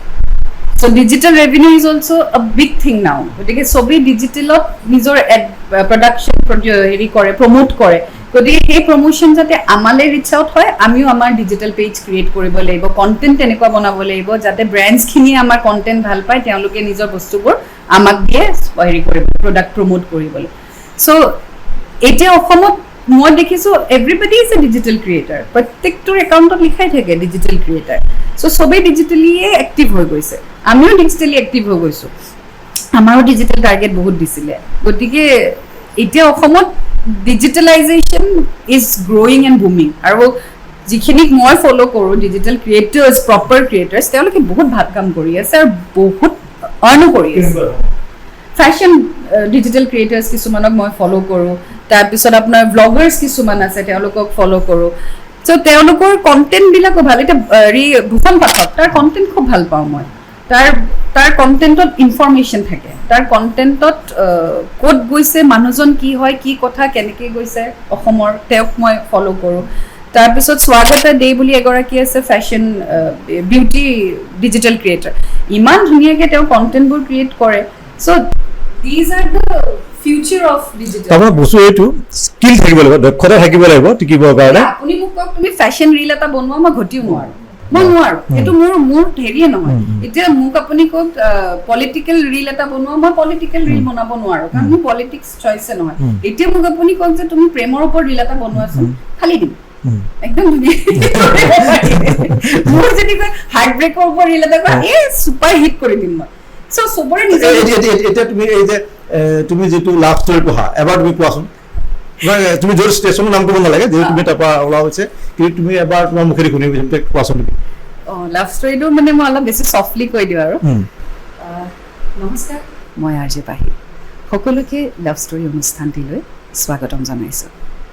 So digital revenue is also a big thing now. গতিকে সবেই ডিজিটেলত নিজৰ প্ৰডাকশ্যন হেৰি কৰে প্ৰমোট কৰে গতিকে সেই প্ৰমোশ্যন যাতে আমালে ৰিচ আউট হয় আমিও আমাৰ ডিজিটেল পেজ ক্ৰিয়েট কৰিব লাগিব কণ্টেণ্ট তেনেকুৱা বনাব লাগিব যাতে ব্ৰেণ্ডছখিনিয়ে আমাৰ কণ্টেণ্ট ভাল পায় তেওঁলোকে নিজৰ বস্তুবোৰ আমাক দিয়ে হেৰি কৰিব প্ৰডাক্ট প্ৰমোট কৰিবলৈ চ' এতিয়া অসমত মই দেখিছোঁ everybody is a digital creator প্ৰত্যেকটোৰ একাউণ্টত লিখাই থাকে ডিজিটেল ক্ৰিয়েটাৰ চ' সবেই ডিজিটেলিয়ে এক্টিভ হৈ গৈছে আমিও ডিজিটেলি এক্টিভ হৈ গৈছোঁ আমাৰো ডিজিটেল টাৰ্গেট বহুত দিছিলে গতিকে এতিয়া অসমত digitalisation is growing and booming আৰু যিখিনিক মই ফ'ল' কৰোঁ ডিজিটেল ক্ৰিয়েটাৰ্ছ প্ৰপাৰ ক্ৰিয়েটাৰ্ছ তেওঁলোকে বহুত ভাল কাম কৰি আছে আৰু বহুত আৰ্ণো কৰি আছে ফেশ্বন ডিজিটেল ক্ৰিয়েটাৰ্ছ কিছুমানক মই ফ'ল' কৰোঁ তাৰপিছত আপোনাৰ ব্লগাৰ্ছ কিছুমান আছে তেওঁলোকক ফ'ল' কৰোঁ চ' তেওঁলোকৰ কণ্টেণ্টবিলাকো ভাল এতিয়া হেৰি ভূষণ পাঠক তাৰ কণ্টেণ্ট খুব ভাল পাওঁ মই তাৰ কণ্টেণ্টত ইনফৰমেশ্যন থাকে তাৰ কণ্টেণ্টত ক'ত গৈছে মানুহজন কি হয় কি কথা কেনেকৈ গৈছে অসমৰ তেওঁক মই ফ'ল' কৰোঁ তাৰপিছত স্বাগতা দে বুলি এগৰাকী আছে ফেশ্বন বিউটি ডিজিটেল ক্ৰিয়েটাৰ ইমান ধুনীয়াকৈ তেওঁ কণ্টেণ্টবোৰ ক্ৰিয়েট কৰে so' these are the future of digital তাৰমানে বস্তু এইটো স্কিল থাকিব লাগিব দক্ষতা থাকিব লাগিব টিকিবৰ কাৰণে আপুনি মোক কওক তুমি ফেশ্বন ৰিল এটা বনোৱা মই ঘটিও নোৱাৰোঁ মই নোৱাৰোঁ এইটো মোৰ হেৰিয়ে নহয় এতিয়া মোক আপুনি কওক পলিটিকেল ৰিল এটা বনোৱা মই পলিটিকেল ৰিল বনাব নোৱাৰোঁ কাৰণ মোৰ পলিটিক্স চইচে নহয় এতিয়া মোক আপুনি কওক যে তুমি প্ৰেমৰ ওপৰত ৰিল এটা বনোৱাচোন খালি দিম একদম ধুনীয়া মোৰ যদি কয় হাৰ্ট ব্ৰেকৰ ওপৰত ৰিল এটা কয় এই ছুপাৰ হিট কৰি দিম মই চ' চবৰে নিজৰ এতিয়া তুমি এই যে তুমি যিটো লাভ ষ্টৰী পঢ়া এবাৰ তুমি কোৱাচোন তুমি য'ত ষ্টেচনৰ নাম ক'ব নালাগে যিহেতু তুমি তাৰপৰা ওলোৱা হৈছে কিন্তু তুমি এবাৰ তোমাৰ মুখেদি শুনি কোৱাচোন তুমি লাভ ষ্টৰীটো মানে মই অলপ বেছি চফ্টলি কৈ দিওঁ আৰু নমস্কাৰ মই RJ পাহি সকলোকে লাভ ষ্টৰী অনুষ্ঠানটিলৈ স্বাগতম জনাইছোঁ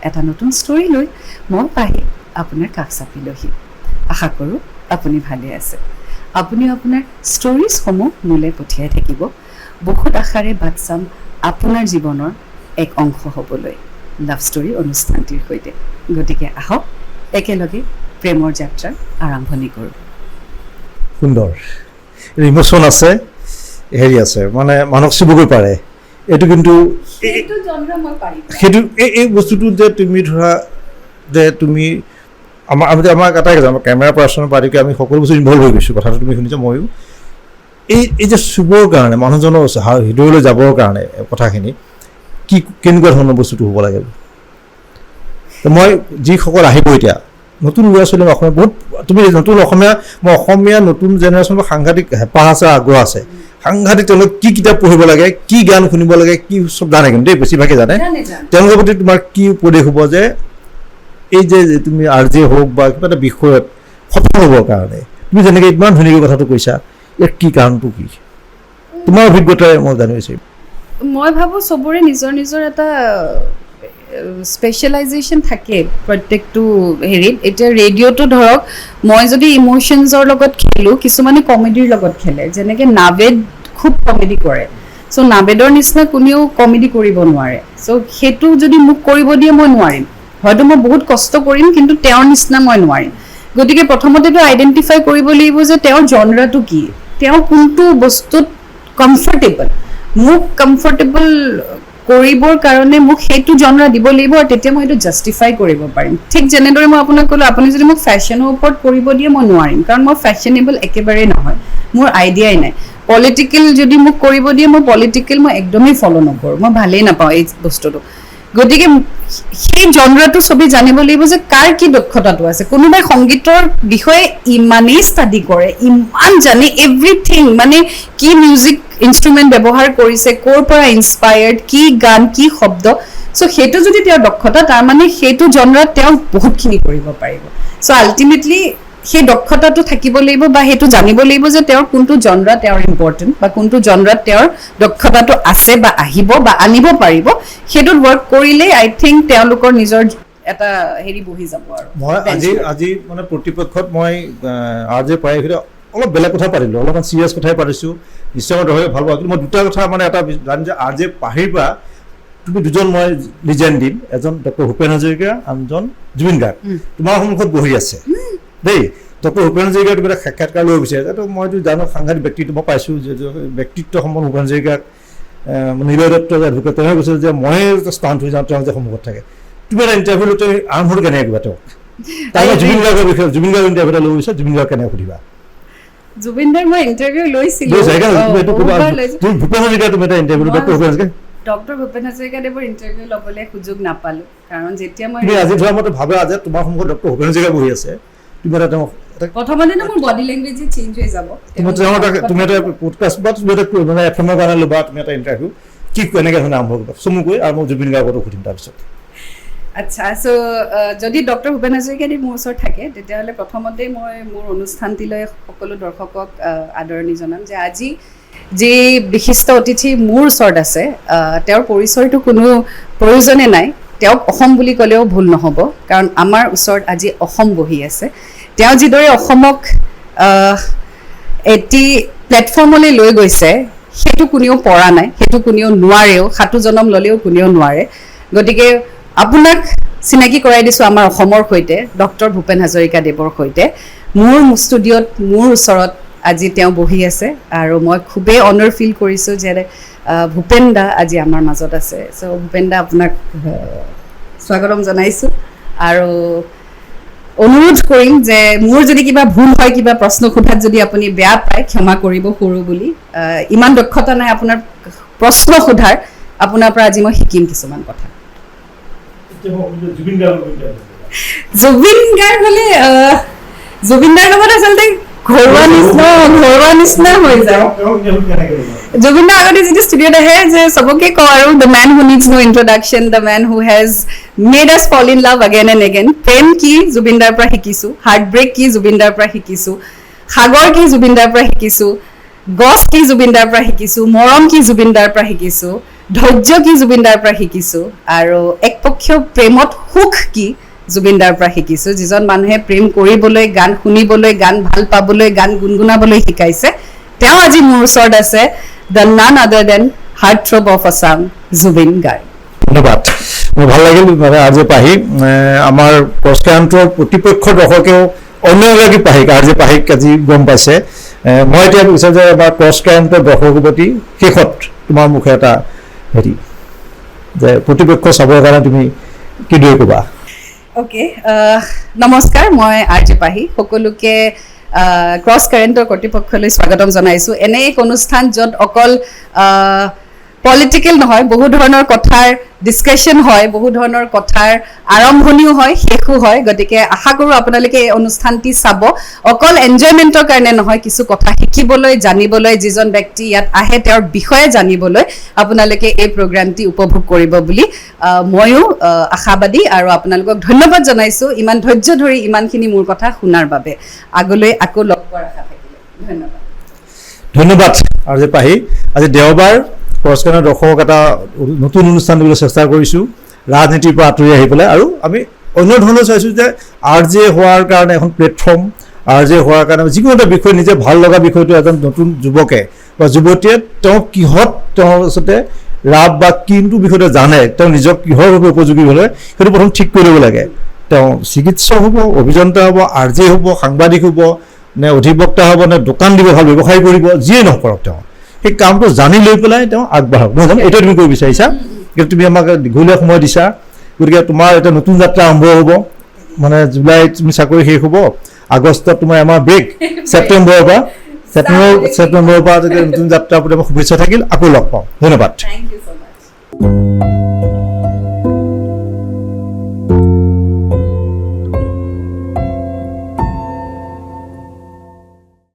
এটা নতুন ষ্টৰী লৈ মই পাহি আপোনাৰ কাষ চাপিলোহি আশা কৰোঁ আপুনি ভালে আছে আপুনি আপোনাৰ ষ্টৰিজসমূহ মোলৈ পঠিয়াই থাকিব বহুত আশাৰে বাট চাম আপোনাৰ জীৱনৰ এক অংশ হ'বলৈ লাভ ষ্টৰী অনুষ্ঠানটিৰ সৈতে গতিকে আহক একেলগে প্ৰেমৰ যাত্ৰা আৰম্ভণি কৰোঁ সুন্দৰ ইমোশ্যন আছে হেৰি আছে মানে মানুহক চুবগৈ পাৰে এইটো কিন্তু সেইটো এই বস্তুটো যে তুমি ধৰা যে তুমি আমাৰ এটাই আমাৰ কেমেৰা পাৰ্চনৰ পাৰ্টিকে আমি সকলো বস্তু ইনভলভ হৈ গৈছোঁ কথাটো তুমি শুনিছা ময়ো এই যে চুবৰ কাৰণে মানুহজনৰ হৃদয়লৈ যাবৰ কাৰণে কথাখিনি কি কেনেকুৱা ধৰণৰ বস্তুটো হ'ব লাগে মই যিসকল আহিব এতিয়া নতুন ল'ৰা ছোৱালী অসমীয়া বহুত তুমি নতুন অসমীয়া নতুন জেনেৰেশ্যনৰ সাংঘাতিক হেঁপাহ আছে আগ্ৰহ আছে সাংঘাতিক তেওঁলোকে কি কিতাপ পঢ়িব লাগে কি গান শুনিব লাগে কি চব জানে কিন্তু দেই বেছিভাগে জানে তেওঁলোকৰ প্ৰতি তোমাৰ কি উপদেশ হ'ব যে এই যে তুমি RJ হওক বা কিবা এটা বিষয়ত সফল হ'বৰ কাৰণে তুমি যেনেকৈ ইমান ধুনীয়াকৈ কথাটো কৈছা ইয়াৰ কি কাৰণটো কি তোমাৰ অভিজ্ঞতাৰে মই জানি বিচাৰিম মই ভাবোঁ চবৰে নিজৰ নিজৰ এটা স্পেচিয়েলাইজেশ্যন থাকে প্ৰত্যেকটো হেৰিত এতিয়া ৰেডিঅ'টো ধৰক মই যদি ইম'শ্যনছৰ লগত খেলোঁ কিছুমানে কমেডিৰ লগত খেলে যেনেকৈ নাভেদ খুব কমেডি কৰে চ' নাভেদৰ নিচিনা কোনেও কমেডি কৰিব নোৱাৰে চ' সেইটো যদি মোক কৰিব দিয়ে মই নোৱাৰিম হয়তো মই বহুত কষ্ট কৰিম কিন্তু তেওঁৰ নিচিনা মই নোৱাৰিম গতিকে প্ৰথমতেতো আইডেণ্টিফাই কৰিব লাগিব যে তেওঁৰ জনৰাটো কি তেওঁ কোনটো বস্তুত কমফৰ্টেবল মোক কমফৰ্টেবল কৰিবৰ কাৰণে মোক সেইটো জনৰা দিব লাগিব আৰু তেতিয়া মই সেইটো জাষ্টিফাই কৰিব পাৰিম ঠিক যেনেদৰে মই আপোনাক ক'লোঁ আপুনি যদি মোক ফেশ্বনৰ ওপৰত কৰিব দিয়ে মই নোৱাৰিম কাৰণ মই ফেশ্বনেবল একেবাৰেই নহয় মোৰ আইডিয়াই নাই পলিটিকেল যদি মোক কৰিব দিয়ে মই পলিটিকেল মই একদমেই ফ'ল' নকৰোঁ মই ভালেই নাপাওঁ এই বস্তুটো গতিকে সেই জনৰাটো চবেই জানিব লাগিব যে কাৰ কি দক্ষতাটো আছে কোনোবাই সংগীতৰ বিষয়ে ইমানেই ষ্টাডি কৰে ইমান জানে এভৰিথিং মানে কি মিউজিক ইনষ্ট্ৰুমেণ্ট ব্যৱহাৰ কৰিছে ক'ৰ পৰা ইনস্পায়াৰ্ড কি গান কি শব্দ চ' সেইটো যদি তেওঁৰ দক্ষতা তাৰমানে সেইটো জনৰাত তেওঁ বহুতখিনি কৰিব পাৰিব চ' আল্টিমেটলি সেই দক্ষতাটো থাকিব লাগিব বা সেইটো জানিব লাগিব যে তেওঁৰ কোনটো জনৰা তেওঁৰ ইম্পৰ্টেণ্ট বা কোনটো জনৰাত তেওঁৰ দক্ষতাটো আছে বা আহিব বা আনিব পাৰিব সেইটোত ৱৰ্ক কৰিলেই আই থিংক তেওঁলোকৰ নিজৰ এটা হেৰি বহি যাব আৰু মই আজি মানে প্ৰতিপক্ষত মই আজি পাই অলপ বেলেগ কথা পাতিলোঁ অলপমান চিৰিয়াছ কথাই পাতিছোঁ নিশ্চয় মই ভাল পাওঁ কিন্তু মই দুটা কথা মানে এটা জানো যে আজি পাহিবা তুমি দুজন মই লিজেণ্ড দিম এজন ডক্টৰ ভূপেন হাজৰিকা আনজন জুবিন গাৰ্গ তোমাৰ সন্মুখত বহি আছে দেই ডক্টৰ ভূপেন হাজৰিকাৰ তুমি এটা সাক্ষাৎকাৰ ল'ব বিচাৰিছা তো মইতো জানো সাংঘাতিক ব্যক্তিত্ব মই পাইছোঁ যে ব্যক্তিত্ব সম্বন্ধ ভূপেন হাজৰিকাক নীলয় দত্ত এডভোকেট তেওঁ কৈছিল যে মই ষ্টাণ্ট হৈ যাওঁ তেওঁ যে সন্মুখত থাকে তুমি এটা ইণ্টাৰভিউ লৈ তুমি আৰম্ভটো কেনেকৈ কিবা তেওঁক তাৰপৰা জুবিন গাৰ্গৰ বিষয়ে জুবিন গাৰ্গৰ ইণ্টাৰভিউ এটা লৈ গৈছা জুবিন গাৰ্গ কেনেকৈ সুধিবা জুবিনদাৰ মই ইণ্টাৰভিউ লৈছিলোঁ ভূপেন হাজৰিকা তুমি এটা interview doctor Bhupen Hazarika doctor Bhupen হাজৰিকাদেৱৰ ইণ্টাৰভিউ ল'বলৈ সুযোগ নাপালোঁ কাৰণ যেতিয়া মই তুমি আজি ধৰা মতে ভাবা যে তোমাৰ সন্মুখত ডক্টৰ ভূপেন হাজৰিকা বহি আছে তুমি এটা তেওঁ প্ৰথমতে মোৰ বডি লেংগুৱেজ চেঞ্জ হৈ যাব তুমি এটা পডকাষ্ট বা তুমি এটা মানে এফএমৰ কাৰণে ল'বা তুমি এটা ইণ্টাৰভিউ কি কেনেকৈ ধৰণে আৰম্ভ কৰিবা চমুকৈ আৰু মই জুবিন গাৰ্গতো সুধিম তাৰপিছত আচ্ছা চ' যদি ডক্টৰ ভূপেন হাজৰিকাদেৱ মোৰ ওচৰত থাকে তেতিয়াহ'লে প্ৰথমতেই মই মোৰ অনুষ্ঠানটিলৈ সকলো দৰ্শকক আদৰণি জনাম যে আজি যি বিশিষ্ট অতিথি মোৰ ওচৰত আছে তেওঁৰ পৰিচয়টো কোনো প্ৰয়োজনে নাই তেওঁক অসম বুলি ক'লেও ভুল নহ'ব কাৰণ আমাৰ ওচৰত আজি অসম বহি আছে তেওঁ যিদৰে অসমক এটি প্লেটফৰ্মলৈ লৈ গৈছে সেইটো কোনেও পৰা নাই সেইটো কোনেও নোৱাৰেও সাতো জনম ল'লেও কোনেও নোৱাৰে গতিকে আপোনাক চিনাকি কৰাই দিছোঁ আমাৰ অসমৰ সৈতে ডক্টৰ ভূপেন হাজৰিকাদেৱৰ সৈতে মোৰ ষ্টুডিঅ'ত মোৰ ওচৰত আজি তেওঁ বহি আছে আৰু মই খুবেই অনাৰ ফিল কৰিছোঁ যে ভূপেন দা আজি আমাৰ মাজত আছে চ' ভূপেন দা আপোনাক স্বাগতম জনাইছোঁ আৰু অনুৰোধ কৰিম যে মোৰ যদি কিবা ভুল হয় কিবা প্ৰশ্ন সোধাত যদি আপুনি বেয়া পায় ক্ষমা কৰিব সৰু বুলি ইমান দক্ষতা নাই আপোনাৰ প্ৰশ্ন সোধাৰ আপোনাৰ পৰা আজি মই শিকিম কিছুমান কথা জুবিন গাৰ্গ হ'লে জুবিনদাৰ লগত আচলতে ঘৰুৱা নিচিনা হৈ যায় জুবিনদাৰ আগতে যিটো ষ্টুডিঅ'ত আহে যে চবকে কওঁ আৰু the man who needs no introduction the man who has made us fall in love again and again প্ৰেম কি জুবিনদাৰ পৰা শিকিছোঁ হাৰ্ট ব্ৰেক কি জুবিনদাৰ পৰা শিকিছোঁ সাগৰ কি জুবিনদাৰ পৰা শিকিছোঁ গছ কি জুবিনদাৰ পৰা শিকিছোঁ মৰম কি জুবিনদাৰ পৰা শিকিছোঁ ধৈৰ্য কি জুবিনদাৰ পৰা শিকিছোঁ আৰু একপক্ষীয় প্ৰেমত সুখ কি জুবিনদাৰ পৰা শিকিছোঁ যিজন মানুহে প্ৰেম কৰিবলৈ গান শুনিবলৈ গান ভাল পাবলৈ গান গুণগুণাবলৈ শিকাইছে তেওঁ আজি মোৰ ওচৰত আছে the none other than heartthrob of Assam Zubeen Garg ধন্যবাদ মোৰ ভাল লাগিল মানে আজি পাহি আমাৰ পুৰস্কাৰৰ প্ৰতিপক্ষৰ দৰ্শকেও অন্য এগৰাকী পাহিক আজি পাহিক আজি গম পাইছে মই এতিয়া বিচাৰোঁ যে আমাৰ পুৰস্কাৰৰ দৰ্শকৰ প্ৰতি শেষত তোমাৰ মুখে এটা হেৰি যে প্ৰতিপক্ষ চাবৰ কাৰণে তুমি কিদৰে ক'বা অ'কে নমস্কাৰ মই আৰ জে পাহি সকলোকে ক্ৰছ কাৰেণ্টৰ কৰ্তৃপক্ষলৈ স্বাগতম জনাইছোঁ এনে এক অনুষ্ঠান য'ত অকল পলিটিকেল নহয় বহু ধৰণৰ কথাৰ ডিছকাশ্যন হয় বহু ধৰণৰ কথাৰ আৰম্ভণিও হয় শেষো হয় গতিকে আশা কৰোঁ আপোনালোকে এই অনুষ্ঠানটি চাব অকল এনজয়মেণ্টৰ কাৰণে নহয় কিছু কথা শিকিবলৈ জানিবলৈ যিজন ব্যক্তি ইয়াত আহে তেওঁৰ বিষয়ে জানিবলৈ আপোনালোকে এই প্ৰগ্ৰামটি উপভোগ কৰিব বুলি ময়ো আশাবাদী আৰু আপোনালোকক ধন্যবাদ জনাইছোঁ ইমান ধৈৰ্য ধৰি ইমানখিনি মোৰ কথা শুনাৰ বাবে আগলৈ আকৌ লগ পোৱাৰ আশা থাকিলে ধন্যবাদ আৰু যে পাহি আজি দেওবাৰ পুৰস্কাৰৰ দৰ্শকক এটা নতুন অনুষ্ঠান দিবলৈ চেষ্টা কৰিছোঁ ৰাজনীতিৰ পৰা আঁতৰি আহি পেলাই আৰু আমি অন্য ধৰণৰ চাইছোঁ যে আৰ জে হোৱাৰ কাৰণে এখন প্লেটফৰ্ম আৰ জে হোৱাৰ কাৰণে যিকোনো এটা বিষয় নিজে ভাল লগা বিষয়টো এজন নতুন যুৱকে বা যুৱতীয়ে তেওঁ কিহত তেওঁৰ আচলতে ৰাপ বা কিন্তু বিষয়টো জানে তেওঁ নিজক কিহৰ বাবে উপযোগী হ'লে সেইটো প্ৰথম ঠিক কৰি ল'ব লাগে তেওঁ চিকিৎসক হ'ব অভিযন্তা হ'ব আৰ জে হ'ব সাংবাদিক হ'ব নে অধিবক্তা হ'ব নে দোকান দিব ভাল ব্যৱসায় কৰিব যিয়ে নকৰক তেওঁ সেই কামটো জানি লৈ পেলাই তেওঁ আগবাঢ়ক নহয় জানো এইটো তুমি কৰিব বিচাৰিছা কিন্তু তুমি আমাক দীঘলীয়া সময় দিছা গতিকে তোমাৰ এটা নতুন যাত্ৰা আৰম্ভ হ'ব মানে জুলাইত তুমি চাকৰি শেষ হ'ব আগষ্টত তোমাৰ আমাৰ ব্ৰেক ছেপ্টেম্বৰৰ পৰা নতুন যাত্ৰাৰ প্ৰতি আমাৰ শুভেচ্ছা থাকিল আকৌ লগ পাওঁ ধন্যবাদ থেংক ইউ